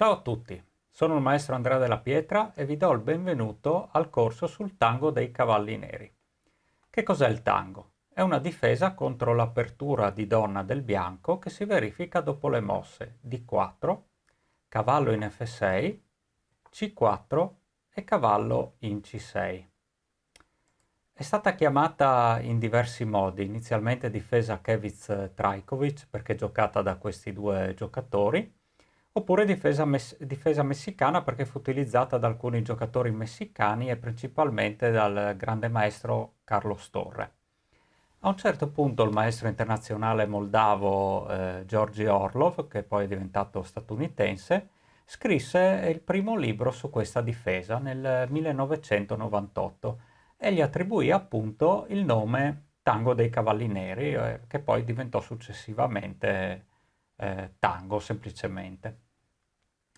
Ciao a tutti, sono il maestro Andrea Della Pietra e vi do il benvenuto al corso sul tango dei cavalli neri. Che cos'è il tango? È una difesa contro l'apertura di donna del bianco che si verifica dopo le mosse D4, cavallo in F6, C4 e cavallo in C6. È stata chiamata in diversi modi, inizialmente difesa Kevic-Trajkovic perché giocata da questi due giocatori, oppure difesa messicana perché fu utilizzata da alcuni giocatori messicani e principalmente dal grande maestro Carlos Torre. A un certo punto il maestro internazionale moldavo Georgi Orlov, che poi è diventato statunitense, scrisse il primo libro su questa difesa nel 1998 e gli attribuì appunto il nome Tango dei Cavalli Neri, che poi diventò successivamente tango semplicemente.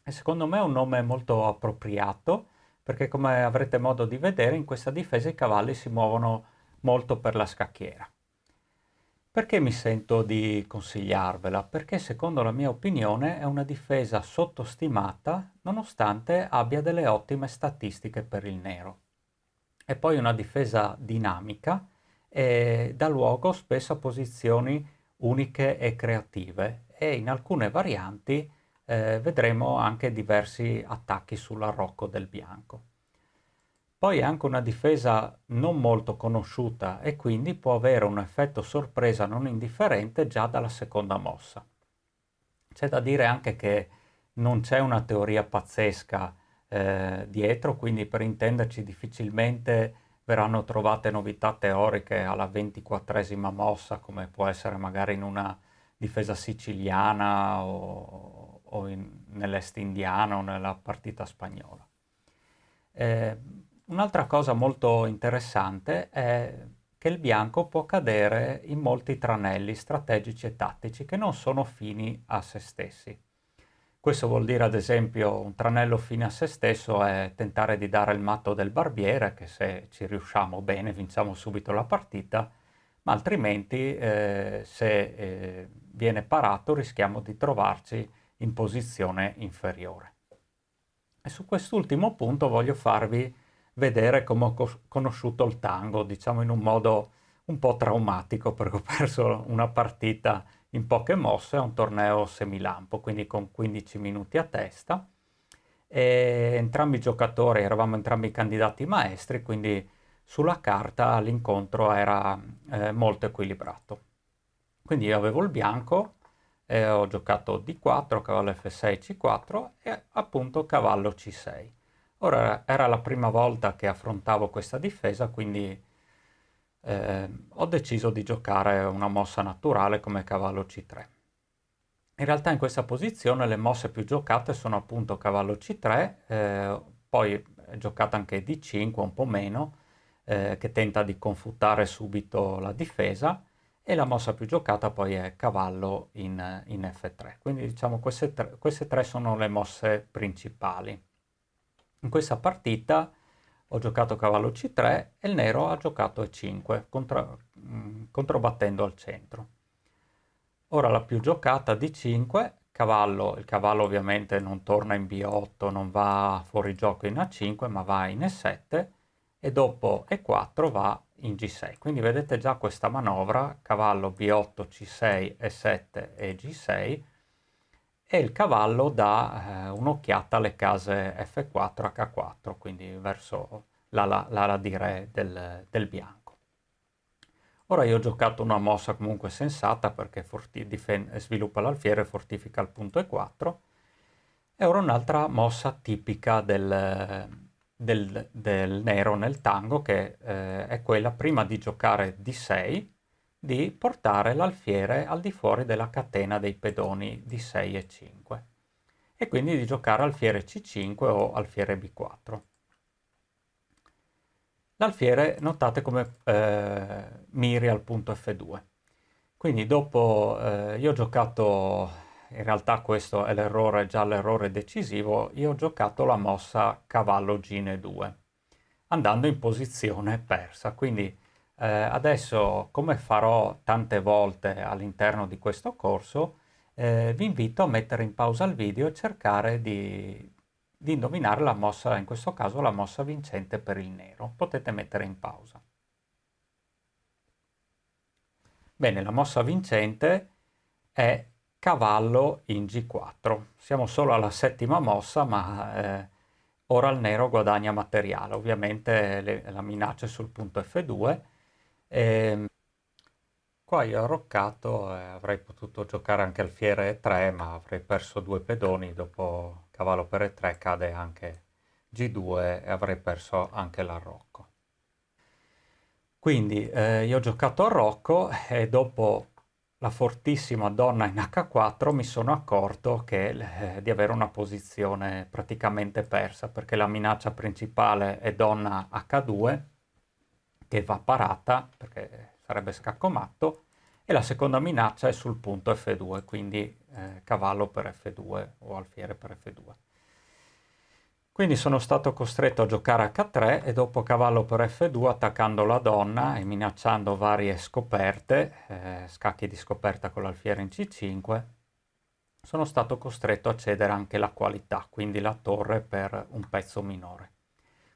E secondo me è un nome molto appropriato perché come avrete modo di vedere in questa difesa i cavalli si muovono molto per la scacchiera. Perché mi sento di consigliarvela? Perché secondo la mia opinione è una difesa sottostimata nonostante abbia delle ottime statistiche per il nero. È poi una difesa dinamica e dà luogo spesso a posizioni uniche e creative e in alcune varianti vedremo anche diversi attacchi sull'arrocco del bianco. Poi è anche una difesa non molto conosciuta e quindi può avere un effetto sorpresa non indifferente già dalla seconda mossa. C'è da dire anche che non c'è una teoria pazzesca dietro, quindi per intenderci difficilmente verranno trovate novità teoriche alla 24esima mossa, come può essere magari in una difesa siciliana nell'est indiano o nella partita spagnola. Eh, Un'altra cosa molto interessante è che il bianco può cadere in molti tranelli strategici e tattici che non sono fini a se stessi. Questo vuol dire, ad esempio, un tranello fine a se stesso è tentare di dare il matto del barbiere, che se ci riusciamo bene vinciamo subito la partita, ma altrimenti se viene parato rischiamo di trovarci in posizione inferiore. E su quest'ultimo punto voglio farvi vedere come ho conosciuto il tango, diciamo in un modo un po' traumatico, perché ho perso una partita in poche mosse a un torneo semilampo, quindi con 15 minuti a testa. E entrambi i giocatori, eravamo entrambi candidati maestri, quindi sulla carta l'incontro era molto equilibrato. Quindi io avevo il bianco e ho giocato D4, cavallo F6, C4 e appunto cavallo C6. Ora era la prima volta che affrontavo questa difesa, quindi ho deciso di giocare una mossa naturale come cavallo C3. In realtà in questa posizione le mosse più giocate sono appunto cavallo C3, poi è giocata anche D5 un po' meno, che tenta di confutare subito la difesa, e la mossa più giocata poi è cavallo in F3. Quindi diciamo queste tre sono le mosse principali. In questa partita ho giocato cavallo C3 e il nero ha giocato E5, controbattendo al centro. Ora la più giocata D5, cavallo, il cavallo ovviamente non torna in B8, non va fuori gioco in A5, ma va in E7 e dopo E4 va in G6. Quindi vedete già questa manovra, cavallo B8, C6, E7 e G6 e il cavallo dà un'occhiata alle case F4, H4, quindi verso l'ala di re del bianco. Ora io ho giocato una mossa comunque sensata perché sviluppa l'alfiere e fortifica il punto E4. E ora un'altra mossa tipica del nero nel tango che è quella prima di giocare D6 di portare l'alfiere al di fuori della catena dei pedoni D6 e 5 e quindi di giocare alfiere C5 o alfiere B4. L'alfiere notate come miri al punto F2. Quindi dopo io ho giocato, in realtà questo è l'errore, già l'errore decisivo, io ho giocato la mossa cavallo Gine2, andando in posizione persa. Quindi adesso, come farò tante volte all'interno di questo corso, vi invito a mettere in pausa il video e cercare di indovinare la mossa, in questo caso la mossa vincente per il nero. Potete mettere in pausa. Bene, la mossa vincente è cavallo in G4. Siamo solo alla settima mossa, ma ora il nero guadagna materiale. Ovviamente la minaccia è sul punto F2. Qua io ho roccato, avrei potuto giocare anche alfiere E3, ma avrei perso due pedoni. Dopo cavallo per E3 cade anche G2 e avrei perso anche l'arrocco. Quindi io ho giocato a Rocco e dopo la fortissima donna in H4 mi sono accorto di avere una posizione praticamente persa, perché la minaccia principale è donna H2 che va parata perché sarebbe scacco matto, e la seconda minaccia è sul punto F2, quindi cavallo per F2 o alfiere per F2. Quindi sono stato costretto a giocare H3 e dopo cavallo per F2 attaccando la donna e minacciando varie scoperte, scacchi di scoperta con l'alfiere in C5, sono stato costretto a cedere anche la qualità, quindi la torre per un pezzo minore.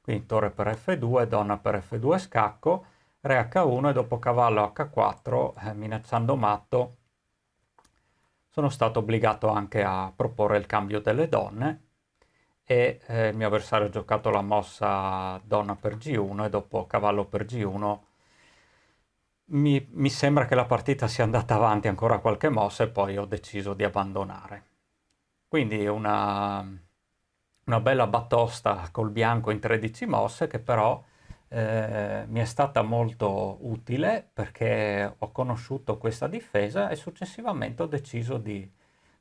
Quindi torre per F2, donna per F2 scacco, re H1 e dopo cavallo H4, minacciando matto, sono stato obbligato anche a proporre il cambio delle donne e il mio avversario ha giocato la mossa donna per G1 e dopo cavallo per G1 mi sembra che la partita sia andata avanti ancora qualche mossa e poi ho deciso di abbandonare. Quindi una bella batosta col bianco in 13 mosse che però mi è stata molto utile perché ho conosciuto questa difesa e successivamente ho deciso di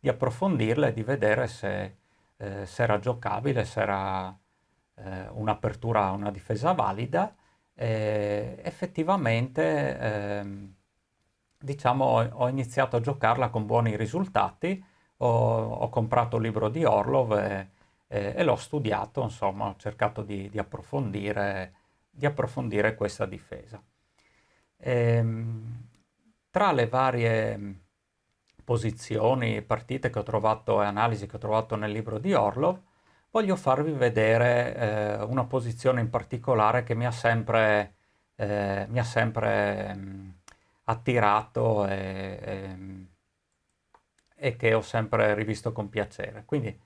approfondirla e di vedere se era giocabile, se era un'apertura, una difesa valida. Effettivamente, diciamo, ho iniziato a giocarla con buoni risultati. Ho comprato il libro di Orlov e l'ho studiato, insomma, ho cercato di approfondire questa difesa. Ehm, Tra le varie posizioni e partite che ho trovato e analisi che ho trovato nel libro di Orlov, voglio farvi vedere una posizione in particolare che mi ha sempre attirato e che ho sempre rivisto con piacere. Quindi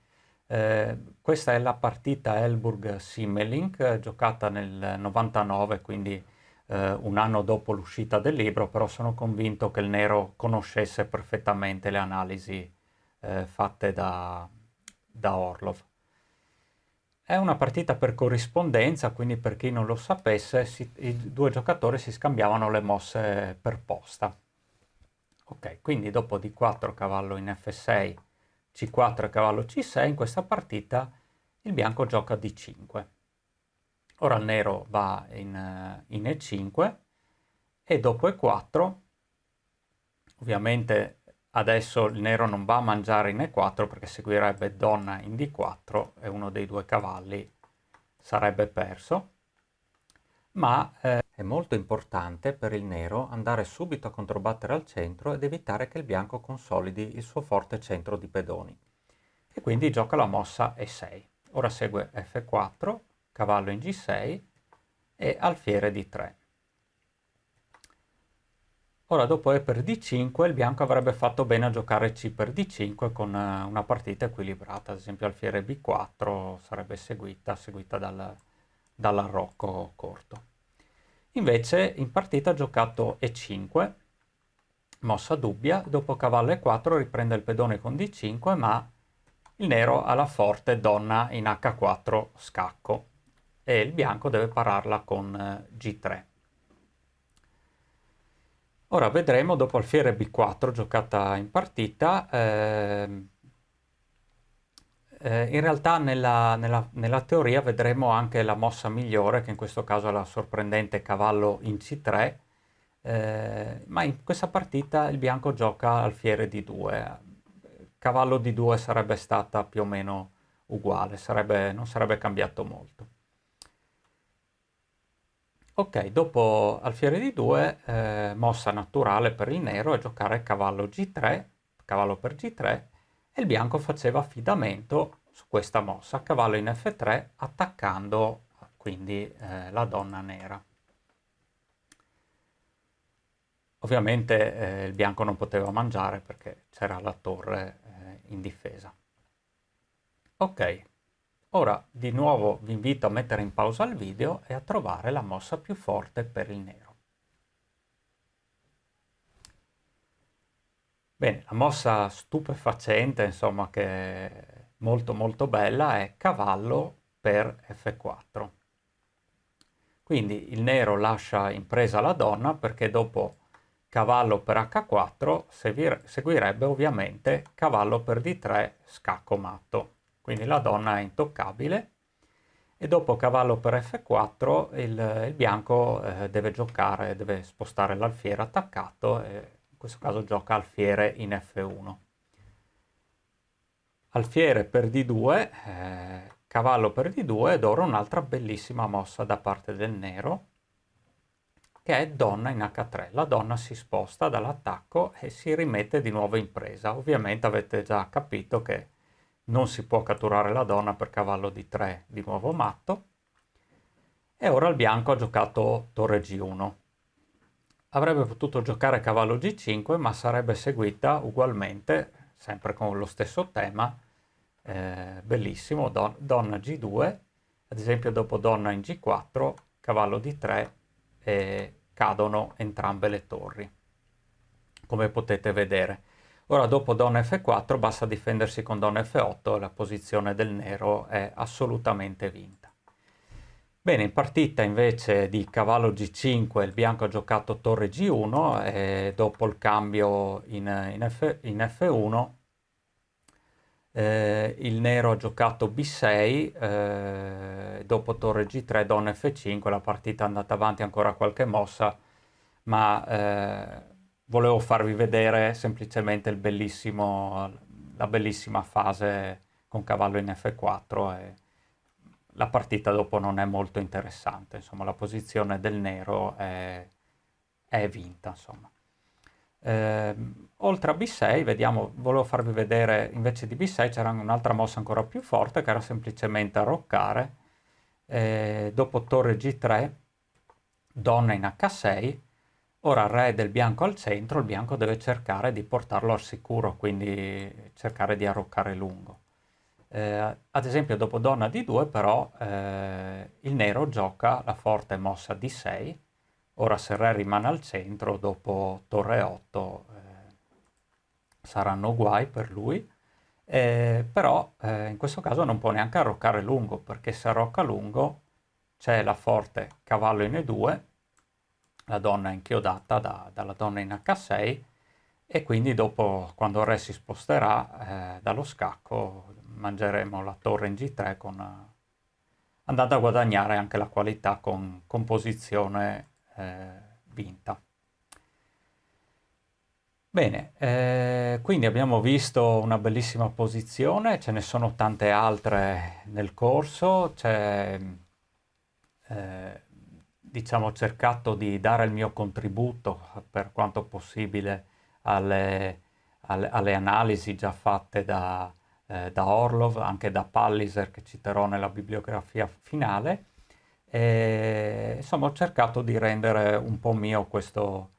questa è la partita Elburg-Simmelink, giocata nel 99, quindi un anno dopo l'uscita del libro, però sono convinto che il nero conoscesse perfettamente le analisi fatte da Orlov. È una partita per corrispondenza, quindi per chi non lo sapesse, i due giocatori si scambiavano le mosse per posta. Ok, quindi dopo D4 cavallo in F6, C4 e cavallo C6, in questa partita il bianco gioca D5. Ora il nero va in E5 e dopo E4, ovviamente adesso il nero non va a mangiare in E4 perché seguirebbe donna in D4 e uno dei due cavalli sarebbe perso, ma è molto importante per il nero andare subito a controbattere al centro ed evitare che il bianco consolidi il suo forte centro di pedoni. E quindi gioca la mossa E6. Ora segue F4, cavallo in G6 e alfiere D3. Ora dopo E per D5 il bianco avrebbe fatto bene a giocare C per D5 con una partita equilibrata, ad esempio alfiere B4 sarebbe seguita dall'arrocco corto. Invece in partita ha giocato E5, mossa dubbia, dopo cavallo E4 riprende il pedone con D5, ma il nero ha la forte donna in H4 scacco e il bianco deve pararla con G3. Ora vedremo dopo alfiere B4 giocata in partita, in realtà nella teoria vedremo anche la mossa migliore, che in questo caso è la sorprendente cavallo in C3, ma in questa partita il bianco gioca alfiere D2. Cavallo D2 sarebbe stata più o meno uguale, non sarebbe cambiato molto. Ok, dopo alfiere D2, mossa naturale per il nero è giocare cavallo G3, cavallo per G3, e il bianco faceva affidamento su questa mossa, cavallo in F3, attaccando quindi la donna nera. Ovviamente il bianco non poteva mangiare perché c'era la torre in difesa. Ok, ora di nuovo vi invito a mettere in pausa il video e a trovare la mossa più forte per il nero. Bene, la mossa stupefacente, insomma, che è molto molto bella, è cavallo per F4. Quindi il nero lascia in presa la donna perché dopo cavallo per H4 seguirebbe ovviamente cavallo per D3, scacco matto. Quindi la donna è intoccabile e dopo cavallo per F4 il bianco deve giocare, deve spostare l'alfiere attaccato e in questo caso gioca alfiere in F1. Alfiere per D2, cavallo per D2 ed ora un'altra bellissima mossa da parte del nero che è donna in H3. La donna si sposta dall'attacco e si rimette di nuovo in presa. Ovviamente avete già capito che non si può catturare la donna per cavallo D3 di nuovo matto. E ora il bianco ha giocato torre G1. Avrebbe potuto giocare cavallo G5, ma sarebbe seguita ugualmente, sempre con lo stesso tema, bellissimo, donna G2, ad esempio dopo donna in G4, cavallo D3, e cadono entrambe le torri, come potete vedere. Ora dopo donna F4 basta difendersi con donna F8 e la posizione del nero è assolutamente vinta. Bene, in partita invece di cavallo G5 il bianco ha giocato torre G1 e dopo il cambio in F1 il nero ha giocato B6, dopo torre G3, donna F5, la partita è andata avanti ancora qualche mossa, ma volevo farvi vedere semplicemente la bellissima fase con cavallo in F4 e la partita dopo non è molto interessante, insomma la posizione del nero è vinta, insomma. Oltre a B6, vediamo, volevo farvi vedere, invece di B6 c'era un'altra mossa ancora più forte che era semplicemente arroccare. Dopo torre G3, donna in H6, ora re del bianco al centro, il bianco deve cercare di portarlo al sicuro, quindi cercare di arroccare lungo. Ad esempio dopo donna D2 però il nero gioca la forte mossa D6. Ora se il re rimane al centro, dopo torre 8 saranno guai per lui, però in questo caso non può neanche arroccare lungo, perché se arrocca lungo c'è la forte cavallo in E2, la donna è inchiodata dalla donna in H6, e quindi dopo, quando il re si sposterà dallo scacco, mangeremo la torre in G3 andando a guadagnare anche la qualità con posizione vinta. Bene, quindi abbiamo visto una bellissima posizione, ce ne sono tante altre nel corso, diciamo, ho cercato di dare il mio contributo per quanto possibile alle analisi già fatte da Orlov, anche da Palliser che citerò nella bibliografia finale. E, insomma, ho cercato di rendere un po' mio questo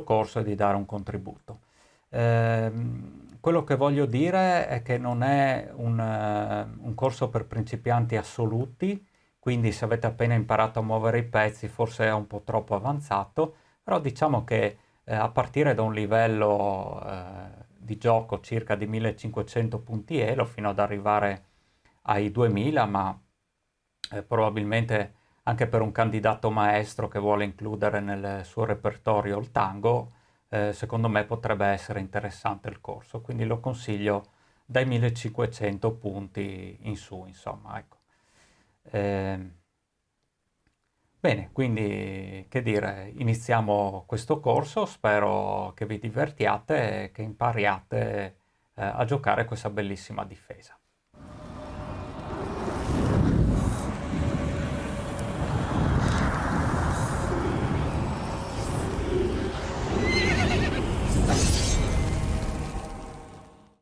corso e di dare un contributo. Quello che voglio dire è che non è un corso per principianti assoluti, quindi se avete appena imparato a muovere i pezzi forse è un po' troppo avanzato, però diciamo che a partire da un livello di gioco circa di 1500 punti elo fino ad arrivare ai 2000, ma probabilmente anche per un candidato maestro che vuole includere nel suo repertorio il tango, secondo me potrebbe essere interessante il corso, quindi lo consiglio dai 1500 punti in su, insomma, ecco. Eh, Bene, quindi che dire, iniziamo questo corso, spero che vi divertiate e che impariate a giocare questa bellissima difesa.